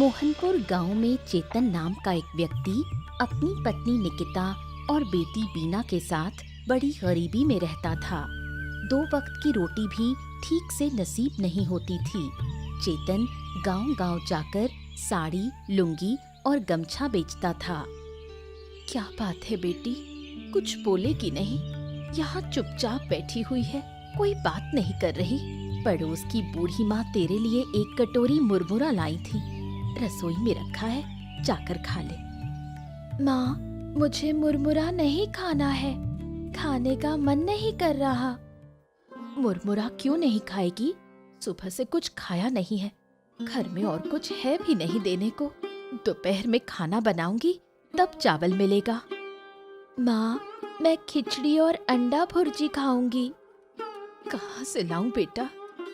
मोहनपुर गांव में चेतन नाम का एक व्यक्ति अपनी पत्नी निकिता और बेटी बीना के साथ बड़ी गरीबी में रहता था। 2 वक्त की रोटी भी ठीक से नसीब नहीं होती थी। चेतन गांव-गांव जाकर साड़ी, लुंगी और गमछा बेचता था। क्या बात है बेटी, कुछ बोलेगी नहीं? यहाँ चुपचाप बैठी हुई है, कोई बात नहीं कर रही। पड़ोस की बूढ़ी माँ तेरे लिए एक कटोरी मुरमुरा लाई थी, रसोई में रखा है, जाकर खा ले। माँ, मुझे मुरमुरा नहीं खाना है, खाने का मन नहीं कर रहा। मुरमुरा क्यों नहीं खाएगी? सुबह से कुछ खाया नहीं है, घर में और कुछ है भी नहीं देने को। दोपहर में खाना बनाऊंगी तब चावल मिलेगा। माँ, मैं खिचड़ी और अंडा भुर्जी खाऊंगी। कहाँ से लाऊं बेटा,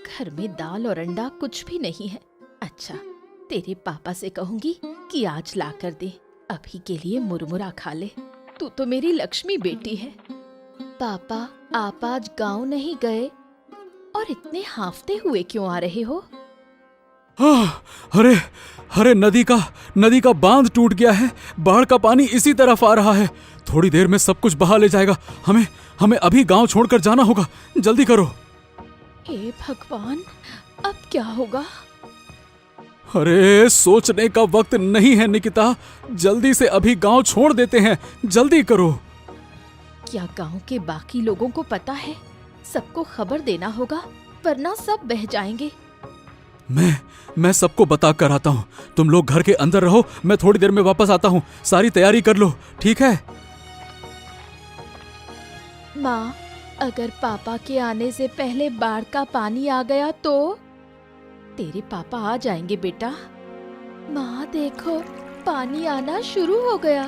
घर में दाल और अंडा कुछ भी नहीं है। अच्छा, तेरे पापा से कहूंगी कि आज ला कर दे, अभी के लिए मुरमुरा खा ले। तू तो मेरी लक्ष्मी बेटी है। पापा, आप आज गांव नहीं गए और इतने हांफते हुए क्यों आ रहे हो? अरे नदी का बांध टूट गया है, बाढ़ का पानी इसी तरफ आ रहा है। थोड़ी देर में सब कुछ बहा ले जाएगा। हमें अभी गांव छोड़कर जाना होगा, जल्दी करो। हे भगवान, अब क्या होगा? अरे सोचने का वक्त नहीं है निकिता, जल्दी से अभी गांव छोड़ देते हैं, जल्दी करो। क्या गांव के बाकी लोगों को पता है? सबको खबर देना होगा, वरना सब बह जाएंगे। मैं सबको बता कर आता हूँ। तुम लोग घर के अंदर रहो, मैं थोड़ी देर में वापस आता हूँ। सारी तैयारी कर लो, ठीक है? माँ, अगर पापा के आने से पहले बाढ़ का पानी आ गया तो? तेरे पापा आ जाएंगे बेटा। माँ देखो, पानी आना शुरू हो गया।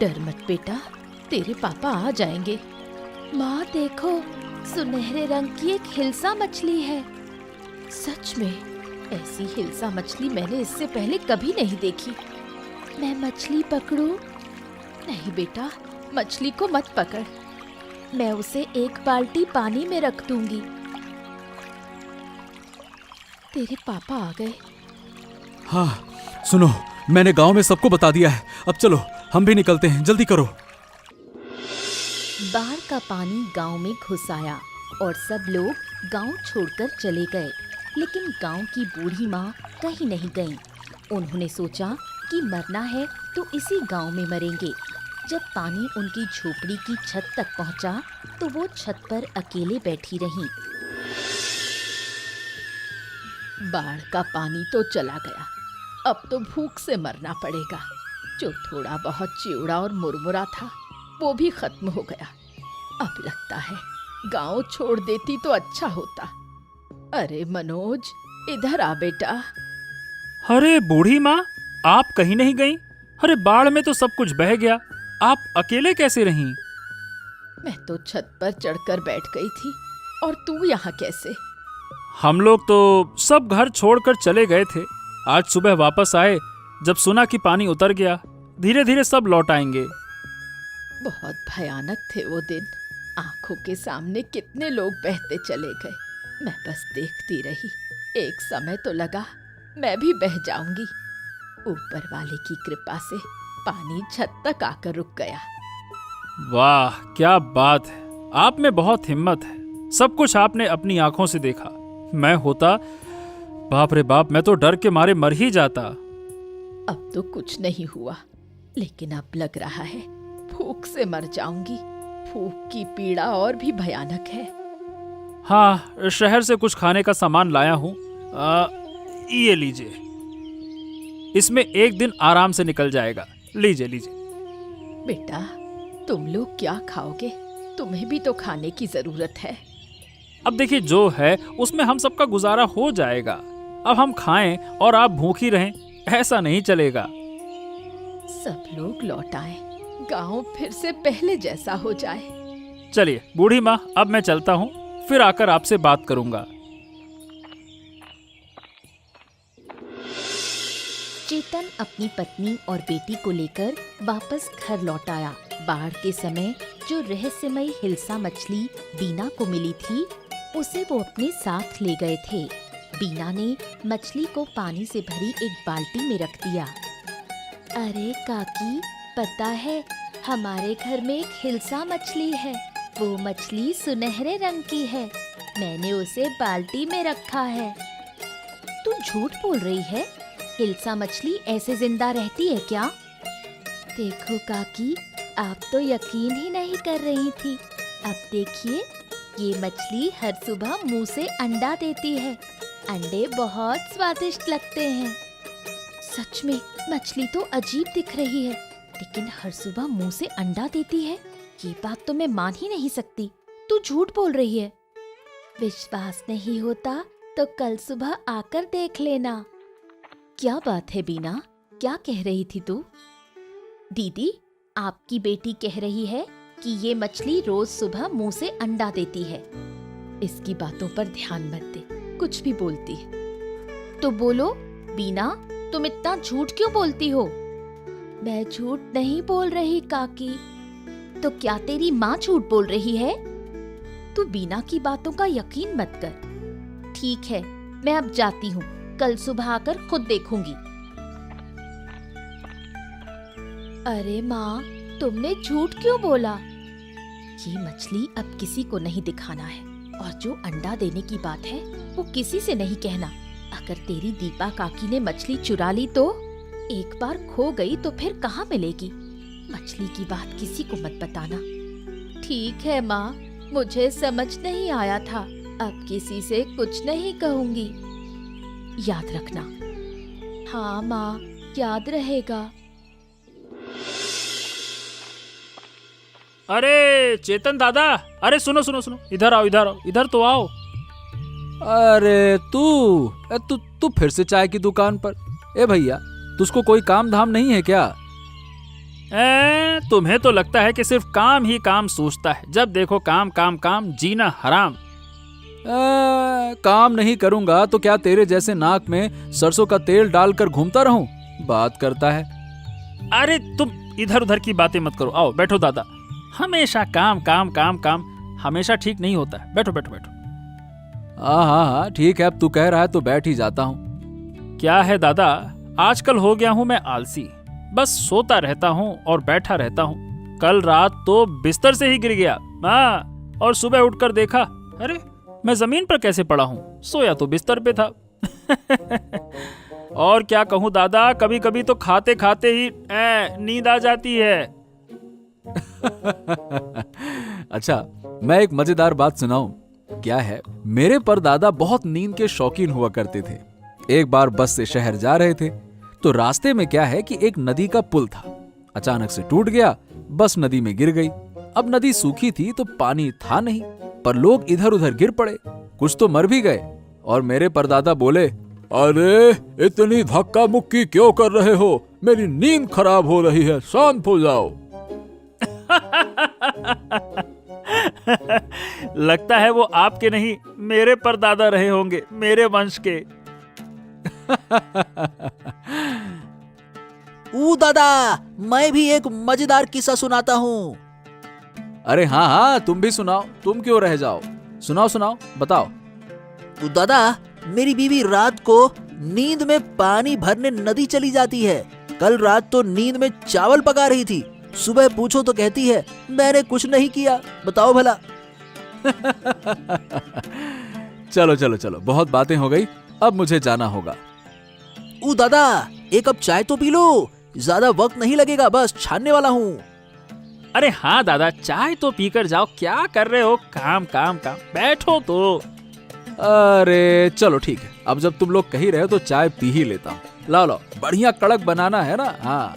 डर मत बेटा, तेरे पापा आ जाएंगे। माँ देखो, सुनहरे रंग की एक हिल्सा मछली है। सच में, ऐसी हिल्सा मछली मैंने इससे पहले कभी नहीं देखी। मैं मछली पकड़ूं? नहीं बेटा, मछली को मत पकड़, मैं उसे एक बाल्टी पानी में रख दूंगी। तेरे पापा आ गए। हाँ सुनो, मैंने गांव में सबको बता दिया है। अब चलो, हम भी निकलते हैं, जल्दी करो। बाढ़ का पानी गांव में घुस आया और सब लोग गांव छोड़कर चले गए। लेकिन गांव की बूढ़ी माँ कहीं नहीं गईं। उन्होंने सोचा कि मरना है तो इसी गांव में मरेंगे। जब पानी उनकी झोपड़ी की छत तक पहुंचा तो वो छत पर अकेले बैठी रहीं। बाढ़ का पानी तो चला गया, अब तो भूख से मरना पड़ेगा। जो थोड़ा बहुत चिवड़ा और मुरमुरा था वो भी खत्म हो गया। अब लगता है गांव छोड़ देती तो अच्छा होता। अरे मनोज, इधर आ बेटा। अरे बूढ़ी माँ, आप कहीं नहीं गईं? अरे बाढ़ में तो सब कुछ बह गया, आप अकेले कैसे रहीं? मैं तो छत पर चढ़कर बैठ गई थी, और तू यहाँ कैसे? हम लोग तो सब घर छोड़कर चले गए थे। आज सुबह वापस आए, जब सुना कि पानी उतर गया। धीरे धीरे सब लौट आएंगे। बहुत भयानक थे वो दिन। आंखों के सामने कितने लोग बहते चले गए। मैं बस देखती रही। एक समय तो लगा मैं भी बह जाऊंगी। ऊपर वाले की कृपा से पानी छत तक आकर रुक गया। वाह, क्या बात है, आप में बहुत हिम्मत है। सब कुछ आपने अपनी आंखों से देखा। मैं होता, बाप रे बाप, मैं तो डर के मारे मर ही जाता। अब तो कुछ नहीं हुआ, लेकिन अब लग रहा है भूख से मर जाऊंगी। भूख की पीड़ा और भी भयानक है। हाँ, शहर से कुछ खाने का सामान लाया हूँ, ये लीजिए। इसमें एक दिन आराम से निकल जाएगा। लीजिए लीजिए। बेटा, तुम लोग क्या खाओगे? तुम्हें भी तो खाने की जरूरत है। अब देखिए, जो है उसमें हम सबका गुजारा हो जाएगा। अब हम खाएं और आप भूखी रहें, ऐसा नहीं चलेगा। सब लोग लौट आए, गांव फिर से पहले जैसा हो जाए। चलिए बूढ़ी माँ, अब मैं चलता हूँ, फिर आकर आपसे बात करूंगा। चेतन अपनी पत्नी और बेटी को लेकर वापस घर लौट आया। बाढ़ के समय जो रहस्यमयी हिल्सा मछली बीना को मिली थी, उसे वो अपने साथ ले गए थे। बीना ने मछली को पानी से भरी एक बाल्टी में रख दिया। अरे काकी, पता है हमारे घर में एक हिल्सा मछली है। वो मछली सुनहरे रंग की है। मैंने उसे बाल्टी में रखा है। तू झूठ बोल रही है? हिल्सा मछली ऐसे जिंदा रहती है क्या? देखो काकी, आप तो यकीन ही नहीं कर रही थी। अब देखिए, ये मछली हर सुबह मुंह से अंडा देती है। अंडे बहुत स्वादिष्ट लगते हैं। सच में मछली तो अजीब दिख रही है, लेकिन हर सुबह मुंह से अंडा देती है। ये बात तो मैं मान ही नहीं सकती। तू झूठ बोल रही है। विश्वास नहीं होता तो कल सुबह आकर देख लेना। क्या बात है बीना, क्या कह रही थी तू? दीदी, आपकी बेटी कह रही है कि ये मछली रोज सुबह मुंह से अंडा देती है। इसकी बातों पर ध्यान मत दे, कुछ भी बोलती है। तो बोलो बीना, तुम इतना झूठ क्यों बोलती हो? मैं झूठ नहीं बोल रही काकी। तो क्या तेरी माँ झूठ बोल रही है? तू बीना की बातों का यकीन मत कर। ठीक है, मैं अब जाती हूँ। कल सुबह आकर खुद देखूंगी। अरे माँ, तुमने झूठ क्यों बोला? ये मछली अब किसी को नहीं दिखाना है, और जो अंडा देने की बात है वो किसी से नहीं कहना। अगर तेरी दीपा काकी ने मछली चुरा ली तो? एक बार खो गई तो फिर कहाँ मिलेगी? मछली की बात किसी को मत बताना। ठीक है माँ, मुझे समझ नहीं आया था। अब किसी से कुछ नहीं कहूंगी। याद रखना। हाँ माँ, याद रहेगा। अरे चेतन दादा, अरे सुनो सुनो सुनो, इधर आओ इधर आओ, इधर तो आओ। अरे तू फिर से चाय की दुकान पर? ए भैया, तुझको कोई काम धाम नहीं है क्या? तुम्हें तो लगता है कि सिर्फ काम ही काम सोचता है। जब देखो काम काम काम, जीना हराम। काम नहीं करूंगा तो क्या तेरे जैसे नाक में सरसों का तेल डालकर घूमता रहूं? बात करता है। अरे तुम इधर उधर की बातें मत करो, आओ बैठो दादा। हमेशा काम काम काम काम हमेशा ठीक नहीं होता है। बैठो बैठो बैठो। हाँ, ठीक है, अब तू कह रहा है तो बैठ ही जाता हूँ। क्या है दादा, आजकल हो गया हूँ मैं आलसी। बस सोता रहता हूँ और बैठा रहता हूँ। कल रात तो बिस्तर से ही गिर गया। हाँ, और सुबह उठकर देखा, अरे मैं जमीन पर कैसे पड़ा हूँ? सोया तो बिस्तर पे था। और क्या कहूँ दादा, कभी कभी तो खाते खाते ही नींद आ जाती है। अच्छा, मैं एक मजेदार बात सुनाऊं? क्या है, मेरे परदादा बहुत नींद के शौकीन हुआ करते थे। एक बार बस से शहर जा रहे थे तो रास्ते में क्या है कि एक नदी का पुल था। अचानक से टूट गया, बस नदी में गिर गई। अब नदी सूखी थी तो पानी था नहीं, पर लोग इधर उधर गिर पड़े, कुछ तो मर भी गए। और मेरे परदादा बोले, अरे इतनी धक्का मुक्की क्यों कर रहे हो? मेरी नींद खराब हो रही है, शांत हो जाओ। लगता है वो आपके नहीं, मेरे परदादा रहे होंगे, मेरे वंश के। दादा, मैं भी एक मजेदार किस्सा सुनाता हूँ। अरे हाँ, तुम भी सुनाओ, तुम क्यों रह जाओ? सुनाओ सुनाओ, बताओ। दादा, मेरी बीवी रात को नींद में पानी भरने नदी चली जाती है। कल रात तो नींद में चावल पका रही थी। सुबह पूछो तो कहती है मैंने कुछ नहीं किया। बताओ भला। चलो चलो चलो, बहुत बातें हो गई, अब मुझे जाना होगा। दादा, एक कप चाय तो पी लो, ज्यादा वक्त नहीं लगेगा, बस छानने वाला हूँ। अरे हाँ दादा, चाय तो पीकर जाओ, क्या कर रहे हो? काम काम काम, बैठो तो। अरे चलो ठीक है, अब जब तुम लोग कह रहे हो तो चाय पी ही लेता हूँ। लाओ लाओ, बढ़िया कड़क बनाना है ना। हाँ।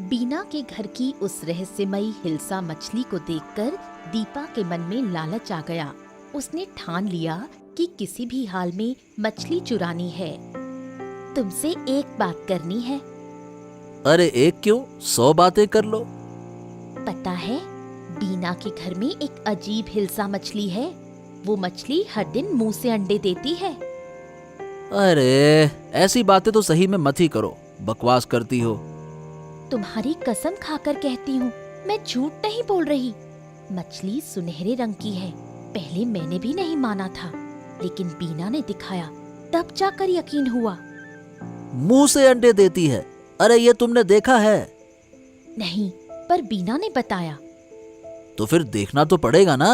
बीना के घर की उस रहस्यमयी हिल्सा मछली को देखकर दीपा के मन में लालच आ गया। उसने ठान लिया कि किसी भी हाल में मछली चुरानी है। तुमसे एक बात करनी है। अरे एक क्यों, 100 बातें कर लो। पता है, बीना के घर में एक अजीब हिल्सा मछली है। वो मछली हर दिन मुंह से अंडे देती है। अरे ऐसी बातें तो सही में मत ही करो, बकवास करती हो। तुम्हारी कसम खाकर कहती हूँ, मैं झूठ नहीं बोल रही। मछली सुनहरे रंग की है। पहले मैंने भी नहीं माना था, लेकिन बीना ने दिखाया, तब जाकर यकीन हुआ। मुंह से अंडे देती है। अरे ये तुमने देखा है? नहीं, पर बीना ने बताया। तो फिर देखना तो पड़ेगा ना।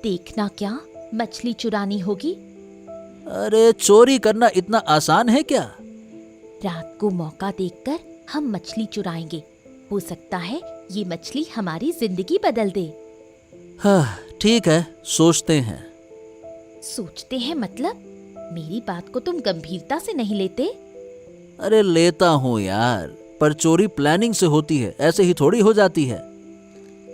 देखना क्या, मछली चुरानी होगी। अरे चोरी करना इतना आसान है क्या? रात को मौका देखकर हम मछली चुराएंगे। हो सकता है ये मछली हमारी जिंदगी बदल दे। हाँ ठीक है, सोचते हैं। सोचते हैं मतलब? मेरी बात को तुम गंभीरता से नहीं लेते? अरे लेता हूँ यार, पर चोरी प्लानिंग से होती है, ऐसे ही थोड़ी हो जाती है।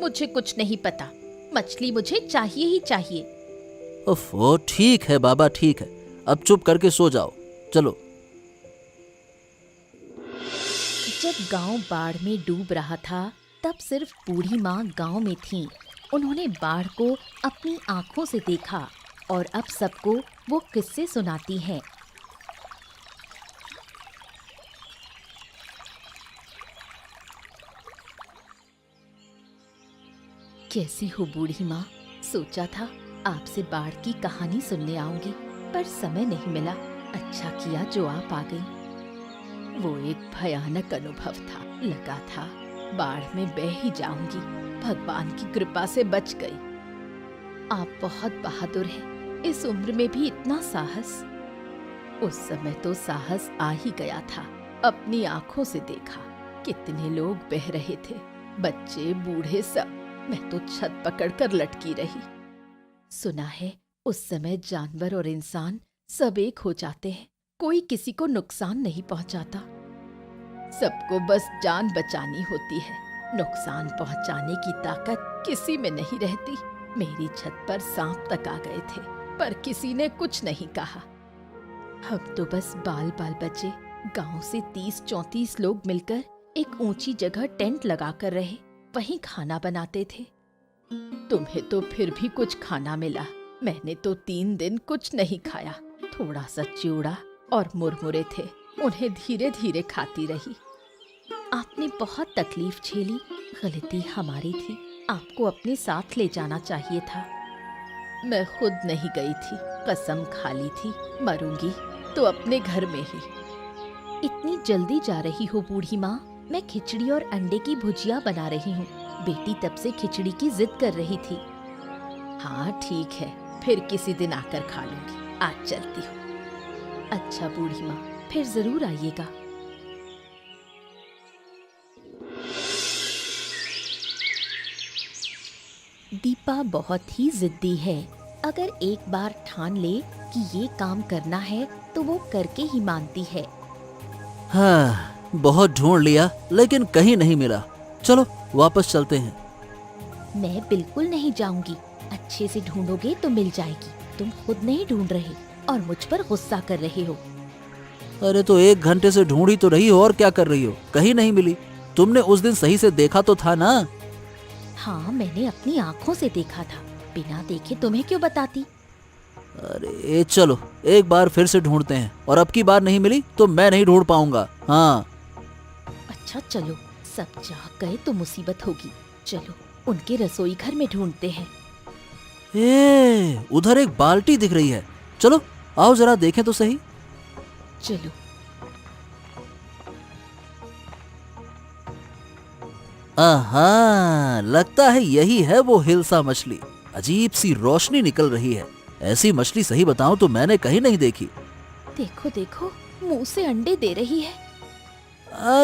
मुझे कुछ नहीं पता। मछली मुझे चाहिए ही चाहिए। ओफो, ठीक है बाबा, ठीक है। अब चुप करके सो जाओ, चलो। जब गांव बाढ़ में डूब रहा था, तब सिर्फ बूढ़ी माँ गांव में थीं। उन्होंने बाढ़ को अपनी आंखों से देखा और अब सबको वो किस्से सुनाती हैं। कैसी हो बूढ़ी माँ? सोचा था आपसे बाढ़ की कहानी सुनने आऊंगी, पर समय नहीं मिला। अच्छा किया जो आप आ गई। वो एक भयानक अनुभव था। लगा था बाढ़ में बह ही जाऊंगी। भगवान की कृपा से बच गई। आप बहुत बहादुर हैं। इस उम्र में भी इतना साहस। उस समय तो साहस आ ही गया था। अपनी आंखों से देखा कितने लोग बह रहे थे, बच्चे बूढ़े सब। मैं तो छत पकड़कर लटकी रही। सुना है उस समय जानवर और इंसान सब एक हो जाते हैं। कोई किसी को नुकसान नहीं पहुंचाता। सबको बस जान बचानी होती है। नुकसान पहुंचाने की ताकत किसी में नहीं रहती। मेरी छत पर सांप तक आ गए थे, पर किसी ने कुछ नहीं कहा। हम तो बस बाल बाल बचे। गांव से 30-34 लोग मिलकर एक ऊंची जगह टेंट लगाकर रहे। वहीं खाना बनाते थे। तुम्हें तो फिर भी कुछ खाना मिला। मैंने तो 3 दिन कुछ नहीं खाया। थोड़ा सा चिवड़ा और मुरमुरे थे, उन्हें धीरे धीरे खाती रही। आपने बहुत तकलीफ झेली। गलती हमारी थी। आपको अपने साथ ले जाना चाहिए था। मैं खुद नहीं गई थी। कसम खा ली थी, मरूंगी तो अपने घर में ही। इतनी जल्दी जा रही हो बूढ़ी माँ? मैं खिचड़ी और अंडे की भुजिया बना रही हूँ। बेटी तब से खिचड़ी की जिद कर रही थी। हाँ ठीक है, फिर किसी दिन आकर खा लूंगी। आज चलती हूँ। अच्छा बूढ़ी माँ, फिर जरूर आइएगा। दीपा बहुत ही जिद्दी है। अगर एक बार ठान ले कि ये काम करना है तो वो करके ही मानती है। हाँ, बहुत ढूंढ लिया लेकिन कहीं नहीं मिला। चलो वापस चलते हैं। मैं बिल्कुल नहीं जाऊंगी। अच्छे से ढूंढोगे तो मिल जाएगी। तुम खुद नहीं ढूंढ रहे और मुझ पर गुस्सा कर रहे हो। अरे तो 1 घंटे से ढूंढी तो रही हो, और क्या कर रही हो? कहीं नहीं मिली। तुमने उस दिन सही से देखा तो था ना? हाँ, मैंने अपनी आँखों से देखा था। बिना देखे तुम्हें क्यों बताती? अरे चलो एक बार फिर से ढूंढते हैं, और अब की बार नहीं मिली तो मैं नहीं ढूंढ पाऊंगा। हाँ अच्छा चलो, सब जाग गए तो मुसीबत होगी। चलो उनके रसोई घर में ढूंढते हैं। उधर एक बाल्टी दिख रही है। चलो आओ जरा देखें तो सही। चलो। आहा, लगता है यही है वो हिल्सा मछली। अजीब सी रोशनी निकल रही है। ऐसी मछली सही बताऊं तो मैंने कहीं नहीं देखी। देखो देखो, मुंह से अंडे दे रही है।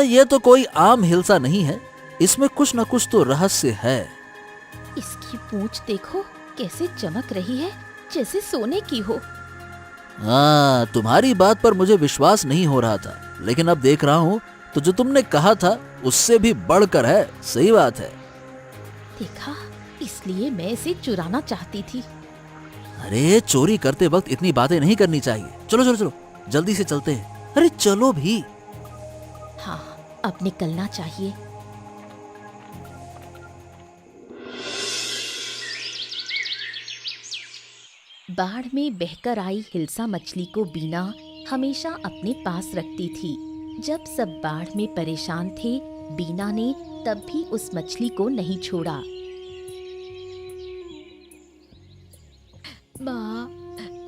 ये तो कोई आम हिल्सा नहीं है। इसमें कुछ न कुछ तो रहस्य है। इसकी पूंछ देखो कैसे चमक रही है, जैसे सोने की हो। तुम्हारी बात पर मुझे विश्वास नहीं हो रहा था, लेकिन अब देख रहा हूँ तो जो तुमने कहा था उससे भी बढ़कर है। सही बात है। देखा, इसलिए मैं इसे चुराना चाहती थी। अरे चोरी करते वक्त इतनी बातें नहीं करनी चाहिए। चलो चलो चलो, जल्दी से चलते हैं। अरे चलो भी। हाँ, अब निकलना चाहिए। बाढ़ में बहकर आई हिल्सा मछली को बीना हमेशा अपने पास रखती थी। जब सब बाढ़ में परेशान थे, बीना ने तब भी उस मछली को नहीं छोड़ा। माँ,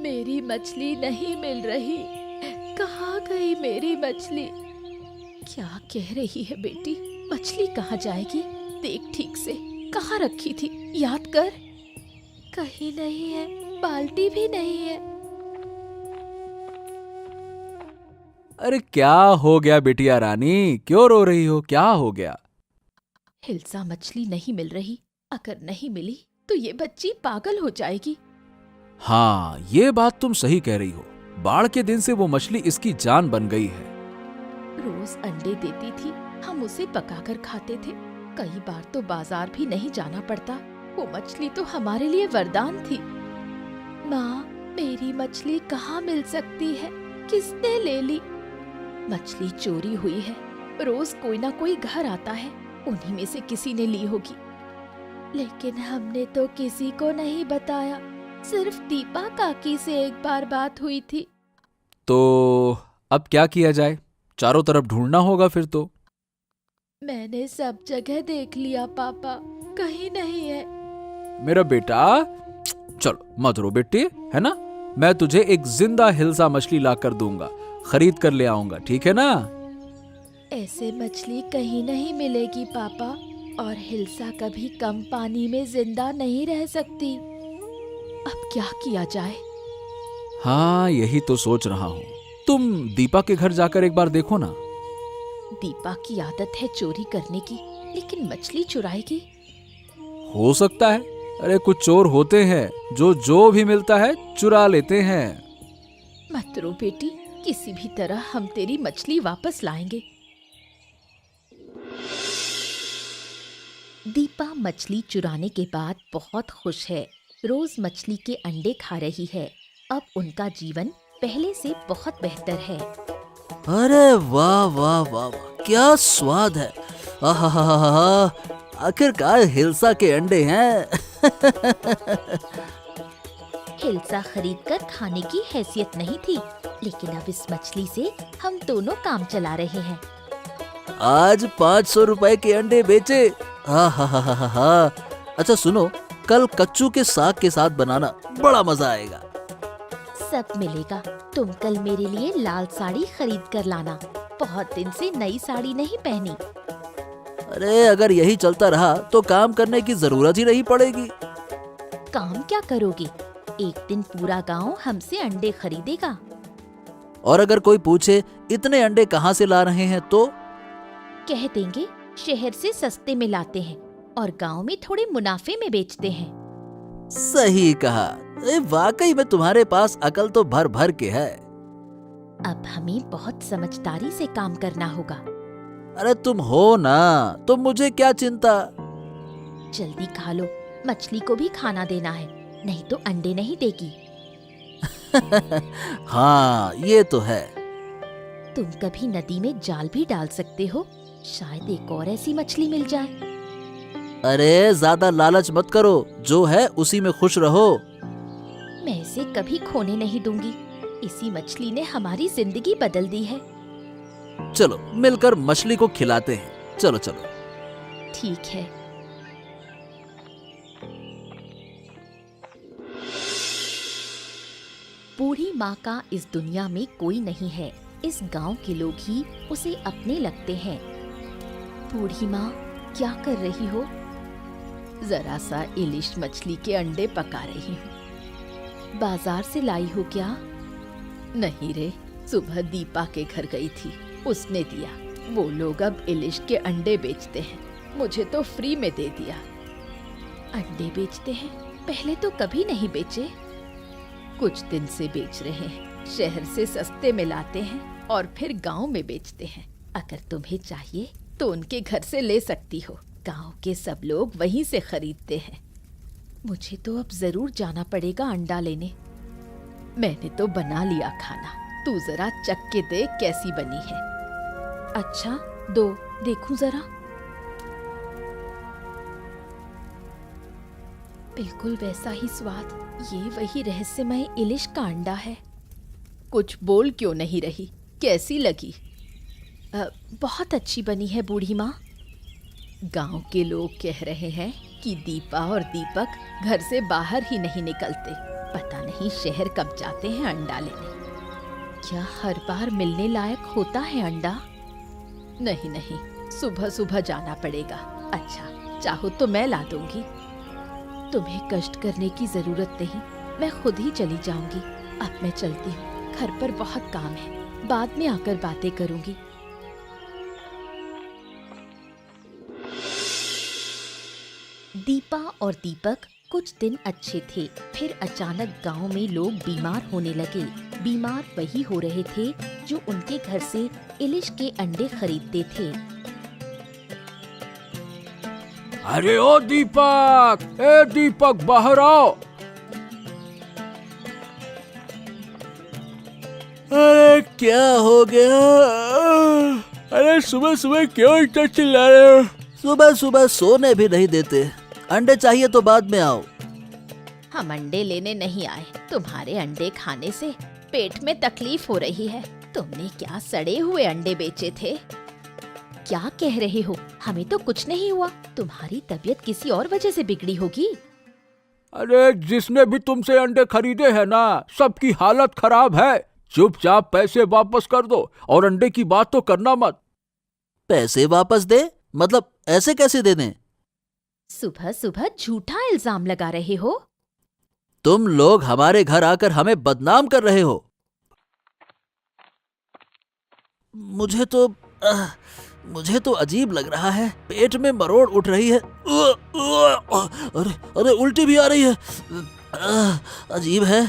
मेरी मछली नहीं मिल रही। कहाँ गई मेरी मछली? क्या कह रही है बेटी? मछली कहाँ जाएगी? देख ठीक से, कहाँ रखी थी? याद कर। कहीं नहीं है, बाल्टी भी नहीं है। अरे क्या हो गया बिटिया रानी, क्यों रो रही हो? क्या हो गया? हिल्सा मछली नहीं मिल रही। अगर नहीं मिली तो ये बच्ची पागल हो जाएगी। हाँ, ये बात तुम सही कह रही हो। बाढ़ के दिन से वो मछली इसकी जान बन गई है। रोज अंडे देती थी, हम उसे पकाकर खाते थे। कई बार तो बाजार भी नहीं जाना पड़ता। वो मछली तो हमारे लिए वरदान थी। माँ, मेरी मछली कहाँ मिल सकती है? किसने ले ली? मछली चोरी हुई है। रोज कोई ना कोई घर आता है, उन्हीं में से किसी ने ली होगी। लेकिन हमने तो किसी को नहीं बताया। सिर्फ दीपा काकी से एक बार बात हुई थी। तो अब क्या किया जाए? चारों तरफ ढूंढना होगा फिर तो। मैंने सब जगह देख लिया पापा, कहीं नहीं है। मेरा बेटा, चलो मत रो बेटी, है ना? मैं तुझे एक जिंदा हिल्सा मछली ला कर दूंगा, खरीद कर ले आऊंगा, ठीक है ना? ऐसे मछली कहीं नहीं मिलेगी पापा, और हिल्सा कभी कम पानी में जिंदा नहीं रह सकती। अब क्या किया जाए? हाँ, यही तो सोच रहा हूँ। तुम दीपा के घर जाकर एक बार देखो ना। दीपा की आदत है चोरी करने की, लेकिन मछली चुराएगी? हो सकता है। अरे कुछ चोर होते हैं जो भी मिलता है चुरा लेते हैं। मत रो बेटी, किसी भी तरह हम तेरी मछली वापस लाएंगे। दीपा मछली चुराने के बाद बहुत खुश है। रोज मछली के अंडे खा रही है। अब उनका जीवन पहले से बहुत बेहतर है। अरे वाह वाह वाह वाह, क्या स्वाद है। आहा, आखिरकार हिल्सा के अंडे हैं। हिल्सा खरीदकर खाने की हैसियत नहीं थी, लेकिन अब इस मछली से हम दोनों काम चला रहे हैं। आज 500 रुपए के अंडे बेचे। हा। अच्छा सुनो, कल कच्चू के साग के साथ बनाना, बड़ा मजा आएगा। सब मिलेगा। तुम कल मेरे लिए लाल साड़ी खरीद कर लाना। बहुत दिन से नई साड़ी नहीं पहनी। अरे अगर यही चलता रहा तो काम करने की जरूरत ही नहीं पड़ेगी। काम क्या करोगे? एक दिन पूरा गांव हमसे अंडे खरीदेगा। और अगर कोई पूछे इतने अंडे कहाँ से ला रहे हैं तो कह देंगे शहर से सस्ते में लाते हैं और गांव में थोड़े मुनाफे में बेचते हैं। सही कहा। वाकई में तुम्हारे पास अकल तो भर भर के है। अब हमें बहुत समझदारी से काम करना होगा। अरे तुम हो ना, तो मुझे क्या चिंता। जल्दी खा लो, मछली को भी खाना देना है, नहीं तो अंडे नहीं देगी। हाँ ये तो है। तुम कभी नदी में जाल भी डाल सकते हो, शायद एक और ऐसी मछली मिल जाए। अरे ज्यादा लालच मत करो, जो है उसी में खुश रहो। मैं इसे कभी खोने नहीं दूंगी। इसी मछली ने हमारी जिंदगी बदल दी है। चलो मिलकर मछली को खिलाते हैं। चलो चलो। ठीक है। बूढ़ी माँ का इस दुनिया में कोई नहीं है। इस गांव के लोग ही उसे अपने लगते हैं। बूढ़ी माँ, क्या कर रही हो? जरा सा इलिश मछली के अंडे पका रही हूँ। बाजार से लाई हो क्या? नहीं रे, सुबह दीपा के घर गई थी, उसने दिया। वो लोग अब इलिश के अंडे बेचते हैं, मुझे तो फ्री में दे दिया। अंडे बेचते हैं? पहले तो कभी नहीं बेचे। कुछ दिन से बेच रहे हैं। शहर से सस्ते में लाते हैं और फिर गांव में बेचते हैं। अगर तुम्हें चाहिए तो उनके घर से ले सकती हो। गांव के सब लोग वहीं से खरीदते हैं। मुझे तो अब जरूर जाना पड़ेगा अंडा लेने। मैंने तो बना लिया खाना, तू जरा चख के देख कैसी बनी है। अच्छा, दो देखूं जरा। बिल्कुल वैसा ही स्वाद। ये वही रहस्यमय इलिश का अंडा है। कुछ बोल क्यों नहीं रही? कैसी लगी? बहुत अच्छी बनी है बूढ़ी माँ। गांव के लोग कह रहे हैं कि दीपा और दीपक घर से बाहर ही नहीं निकलते। पता नहीं शहर कब जाते हैं अंडा लेने। क्या हर बार मिलने लायक होता है अंडा? नहीं नहीं, सुबह सुबह जाना पड़ेगा। अच्छा, चाहो तो मैं ला दूंगी। तुम्हें कष्ट करने की जरूरत नहीं, मैं खुद ही चली जाऊंगी। अब मैं चलती हूँ, घर पर बहुत काम है, बाद में आकर बातें करूंगी। दीपा और दीपक कुछ दिन अच्छे थे, फिर अचानक गांव में लोग बीमार होने लगे। बीमार वही हो रहे थे जो उनके घर से इलिश के अंडे खरीदते थे। अरे ओ दीपक, ए दीपक बाहर आओ। अरे क्या हो गया? अरे सुबह सुबह क्यों इतना चिल्ला रहे हो? सुबह सुबह सोने भी नहीं देते। अंडे चाहिए तो बाद में आओ। हम अंडे लेने नहीं आए, तुम्हारे अंडे खाने से पेट में तकलीफ हो रही है। तुमने क्या सड़े हुए अंडे बेचे थे? क्या कह रहे हो? हमें तो कुछ नहीं हुआ, तुम्हारी तबीयत किसी और वजह से बिगड़ी होगी। अरे जिसने भी तुमसे अंडे खरीदे हैं ना, सबकी हालत खराब है। चुपचाप पैसे वापस कर दो और अंडे की बात तो करना मत। पैसे वापस दे? मतलब ऐसे कैसे दे दें? सुबह सुबह झूठा इल्जाम लगा रहे हो। तुम लोग हमारे घर आकर हमें बदनाम कर रहे हो। मुझे तो अजीब लग रहा है। पेट में मरोड़ उठ रही है। अरे अरे उल्टी भी आ रही है। अजीब है।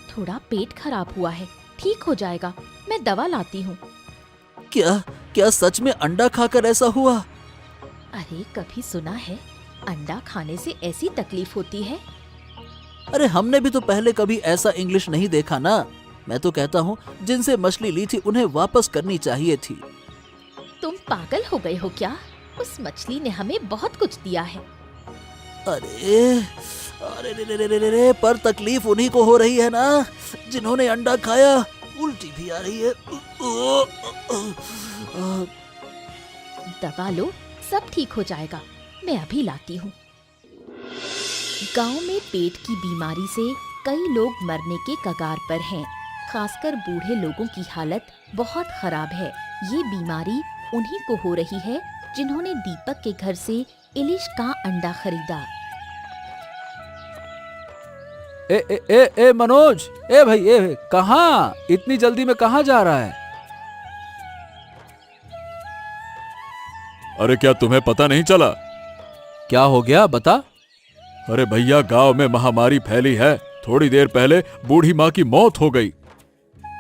थोड़ा पेट खराब हुआ है, ठीक हो जाएगा। मैं दवा लाती हूँ। क्या सच में अंडा खाकर ऐसा हुआ? अरे कभी सुना है अंडा खाने से ऐसी तकलीफ होती है? अरे हमने भी तो पहले कभी ऐसा इंग्लिश नहीं देखा ना। मैं तो कहता हूँ जिनसे मछली ली थी उन्हें वापस करनी चाहिए थी। तुम पागल हो गए हो क्या? उस मछली ने हमें बहुत कुछ दिया है। अरे अरे रे, पर तकलीफ उन्हीं को हो रही है ना जिन्होंने अंडा खाया। उल्टी भी आ रही है। दवा लो, सब ठीक हो जाएगा। मैं अभी लाती हूँ। गांव में पेट की बीमारी से कई लोग मरने के कगार पर हैं। खासकर बूढ़े लोगों की हालत बहुत खराब है। ये बीमारी उन्हीं को हो रही है जिन्होंने दीपक के घर से इलिश का अंडा खरीदा। ए मनोज, ए भाई, कहाँ? इतनी जल्दी में कहाँ जा रहा है? अरे क्या तुम्हें पता नहीं चला? क्या हो गया, बता। अरे भैया, गांव में महामारी फैली है। थोड़ी देर पहले बूढ़ी माँ की मौत हो गई।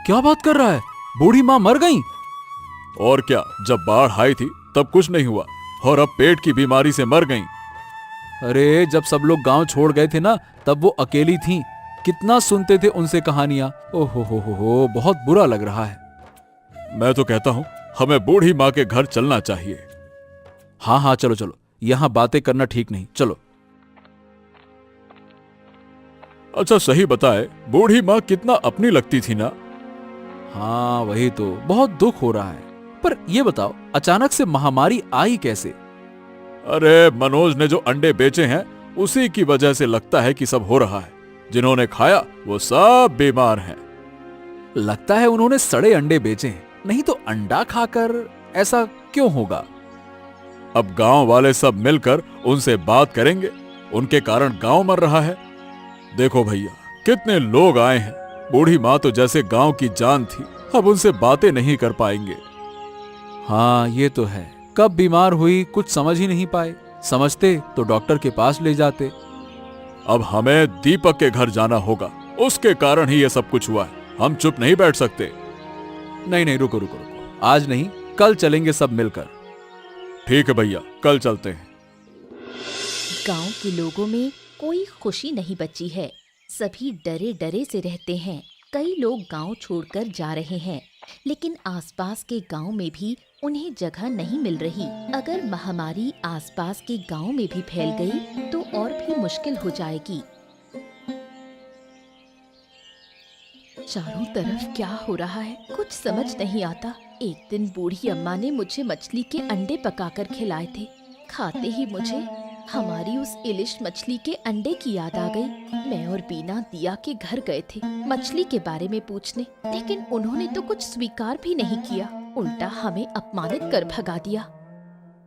क्या बात कर रहा है? बूढ़ी माँ मर गई? और क्या, जब बाढ़ आई थी तब कुछ नहीं हुआ और अब पेट की बीमारी से मर गई। अरे जब सब लोग गांव छोड़ गए थे ना, तब वो अकेली थीं। कितना सुनते थे उनसे कहानियां। ओहो हो, बहुत बुरा लग रहा है। मैं तो कहता हूँ हमें बूढ़ी माँ के घर चलना चाहिए। हाँ, चलो, यहाँ बातें करना ठीक नहीं, चलो। अच्छा सही बताए, बूढ़ी माँ कितना अपनी लगती थी ना। हाँ वही तो, बहुत दुख हो रहा है। पर ये बताओ, अचानक से महामारी आई कैसे? अरे मनोज ने जो अंडे बेचे हैं उसी की वजह से लगता है कि सब हो रहा है। जिन्होंने खाया वो सब बीमार हैं। लगता है उन्होंने सड़े अंडे बेचे हैं, नहीं तो अंडा खाकर ऐसा क्यों होगा? अब गांव वाले सब मिलकर उनसे बात करेंगे। उनके कारण गांव मर रहा है। देखो भैया, कितने लोग आए हैं। बूढ़ी माँ तो जैसे गांव की जान थी, अब उनसे बातें नहीं कर पाएंगे। हाँ ये तो है। कब बीमार हुई कुछ समझ ही नहीं पाए। समझते तो डॉक्टर के पास ले जाते। अब हमें दीपक के घर जाना होगा। उसके कारण ही ये सब कुछ हुआ है। हम चुप नहीं बैठ सकते। नहीं, रुको। आज नहीं, कल चलेंगे सब मिलकर। ठीक है भैया, कल चलते हैं। गांव के लोगों में कोई खुशी नहीं बची है। सभी डरे डरे से रहते हैं। कई लोग गांव छोड़कर जा रहे हैं, लेकिन आसपास के गांव में भी उन्हें जगह नहीं मिल रही। अगर महामारी आसपास के गांव में भी फैल गई तो और भी मुश्किल हो जाएगी। चारों तरफ क्या हो रहा है कुछ समझ नहीं आता। एक दिन बूढ़ी अम्मा ने मुझे मछली के अंडे पकाकर खिलाए थे। खाते ही मुझे हमारी उस इलिश मछली के अंडे की याद आ गई। मैं और बीना दिया के घर गए थे मछली के बारे में पूछने, लेकिन उन्होंने तो कुछ स्वीकार भी नहीं किया, उल्टा हमें अपमानित कर भगा दिया।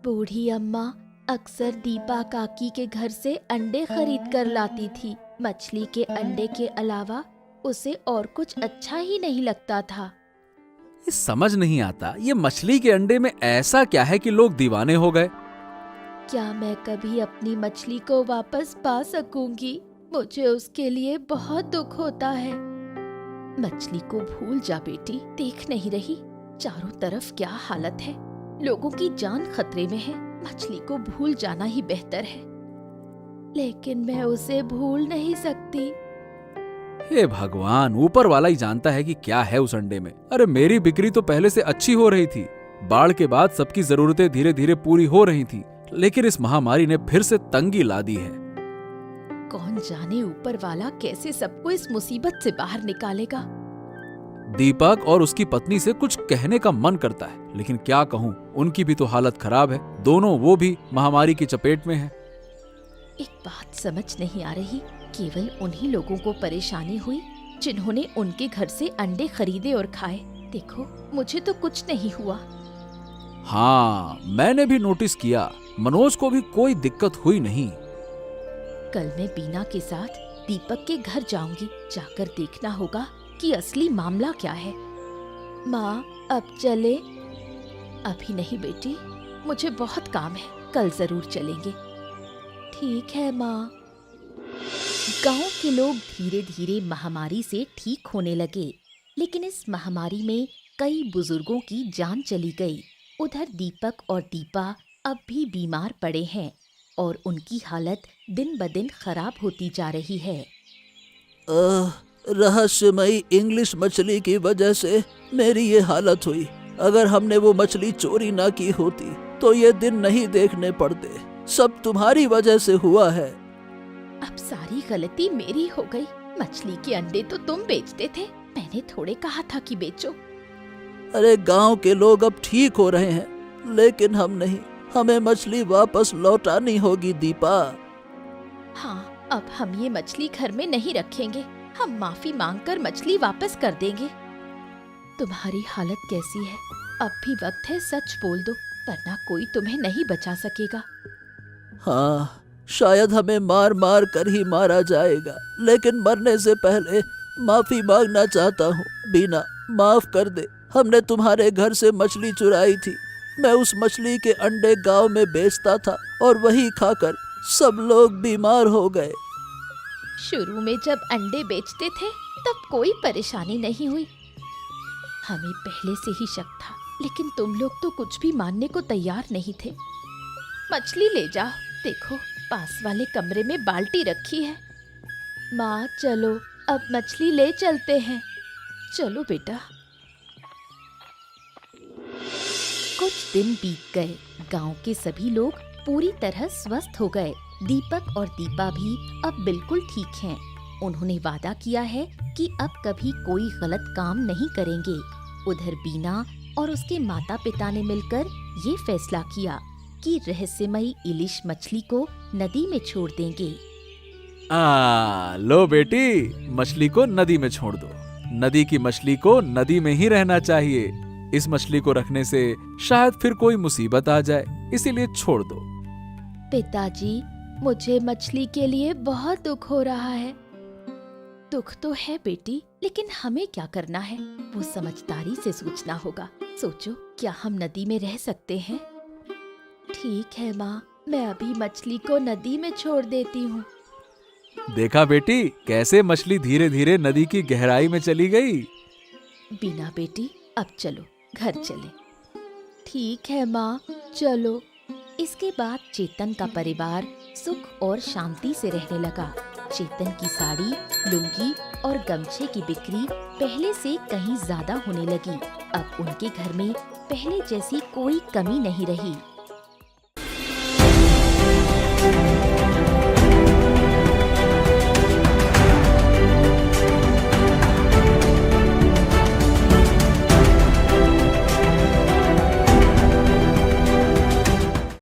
बूढ़ी अम्मा अक्सर दीपा काकी के घर से अंडे खरीद कर लाती थी। मछली के अंडे के अलावा उसे और कुछ अच्छा ही नहीं लगता था। ये समझ नहीं आता, ये मछली के अंडे में ऐसा क्या है कि लोग दीवाने हो गए? क्या मैं कभी अपनी मछली को वापस पा सकूंगी? मुझे उसके लिए बहुत दुख होता है। मछली को भूल जा बेटी, देख नहीं रही चारों तरफ क्या हालत है, लोगों की जान खतरे में है। मछली को भूल जाना ही बेहतर है। लेकिन मैं उसे भूल नहीं सकती। हे भगवान, ऊपर वाला ही जानता है कि क्या है उस अंडे में। अरे मेरी बिक्री तो पहले से अच्छी हो रही थी, बाढ़ के बाद सबकी जरूरतें धीरे धीरे पूरी हो रही थी, लेकिन इस महामारी ने फिर से तंगी ला दी है। कौन जाने ऊपर वाला कैसे सबको इस मुसीबत से बाहर निकालेगा। दीपक और उसकी पत्नी से कुछ कहने का मन करता है, लेकिन क्या कहूँ, उनकी भी तो हालत खराब है। दोनों वो भी महामारी की चपेट में है। एक बात समझ नहीं आ रही, केवल उन्हीं लोगों को परेशानी हुई जिन्होंने उनके घर से अंडे खरीदे और खाए। देखो मुझे तो कुछ नहीं हुआ। हाँ, मैंने भी नोटिस किया, मनोज को भी कोई दिक्कत हुई नहीं। कल मैं बीना के साथ दीपक के घर जाऊंगी, जाकर देखना होगा कि असली मामला क्या है। माँ अब चले? अभी नहीं बेटी, मुझे बहुत काम है, कल जरूर चलेंगे। ठीक है माँ। गांव के लोग धीरे धीरे महामारी से ठीक होने लगे, लेकिन इस महामारी में कई बुजुर्गों की जान चली गई। उधर दीपक और दीपा अब भी बीमार पड़े हैं और उनकी हालत दिन ब दिन खराब होती जा रही है। रहस्यमयी इंग्लिश मछली की वजह से मेरी ये हालत हुई। अगर हमने वो मछली चोरी ना की होती तो ये दिन नहीं देखने पड़ते। सब तुम्हारी वजह से हुआ है। अब सारी गलती मेरी हो गई। मछली के अंडे तो तुम बेचते थे, मैंने थोड़े कहा था कि बेचो। अरे गांव के लोग अब ठीक हो रहे हैं, लेकिन हम नहीं। हमें मछली वापस लौटानी होगी दीपा। हाँ, अब हम ये मछली घर में नहीं रखेंगे। हम माफी मांगकर मछली वापस कर देंगे। तुम्हारी हालत कैसी है? अब भी वक्त है, सच बोल दो, वरना कोई तुम्हें नहीं बचा सकेगा। हाँ, शायद हमें मार मार कर ही मारा जाएगा, लेकिन मरने से पहले माफी मांगना चाहता हूँ। बीना, माफ कर दे। हमने तुम्हारे घर से मछली चुराई थी। मैं उस मछली के अंडे गांव में बेचता था और वही खाकर सब लोग बीमार हो गए। शुरू में जब अंडे बेचते थे तब कोई परेशानी नहीं हुई। हमें पहले से ही शक था, लेकिन तुम लोग तो कुछ भी मानने को तैयार नहीं थे। मछली ले जाओ, देखो पास वाले कमरे में बाल्टी रखी है। माँ चलो, अब मछली ले चलते हैं। चलो बेटा। कुछ दिन बीत गए। गांव के सभी लोग पूरी तरह स्वस्थ हो गए। दीपक और दीपा भी अब बिल्कुल ठीक हैं। उन्होंने वादा किया है कि अब कभी कोई गलत काम नहीं करेंगे। उधर बीना और उसके माता पिता ने मिलकर ये फैसला किया कि रहस्यमयी इलिश मछली को नदी में छोड़ देंगे। लो बेटी, मछली को नदी में छोड़ दो। नदी की मछली को नदी में ही रहना चाहिए। इस मछली को रखने से शायद फिर कोई मुसीबत आ जाए, इसीलिए छोड़ दो। पिताजी, मुझे मछली के लिए बहुत दुख हो रहा है। दुख तो है बेटी, लेकिन हमें क्या करना है वो समझदारी से सोचना होगा। सोचो, क्या हम नदी में रह सकते हैं? ठीक है माँ, मैं अभी मछली को नदी में छोड़ देती हूँ। देखा बेटी, कैसे मछली धीरे धीरे नदी की गहराई में चली गई। बीना बेटी, अब चलो घर चले। ठीक है माँ, चलो। इसके बाद चेतन का परिवार सुख और शांति से रहने लगा। चेतन की साड़ी, लुंगी और गमछे की बिक्री पहले से कहीं ज्यादा होने लगी। अब उनके घर में पहले जैसी कोई कमी नहीं रही।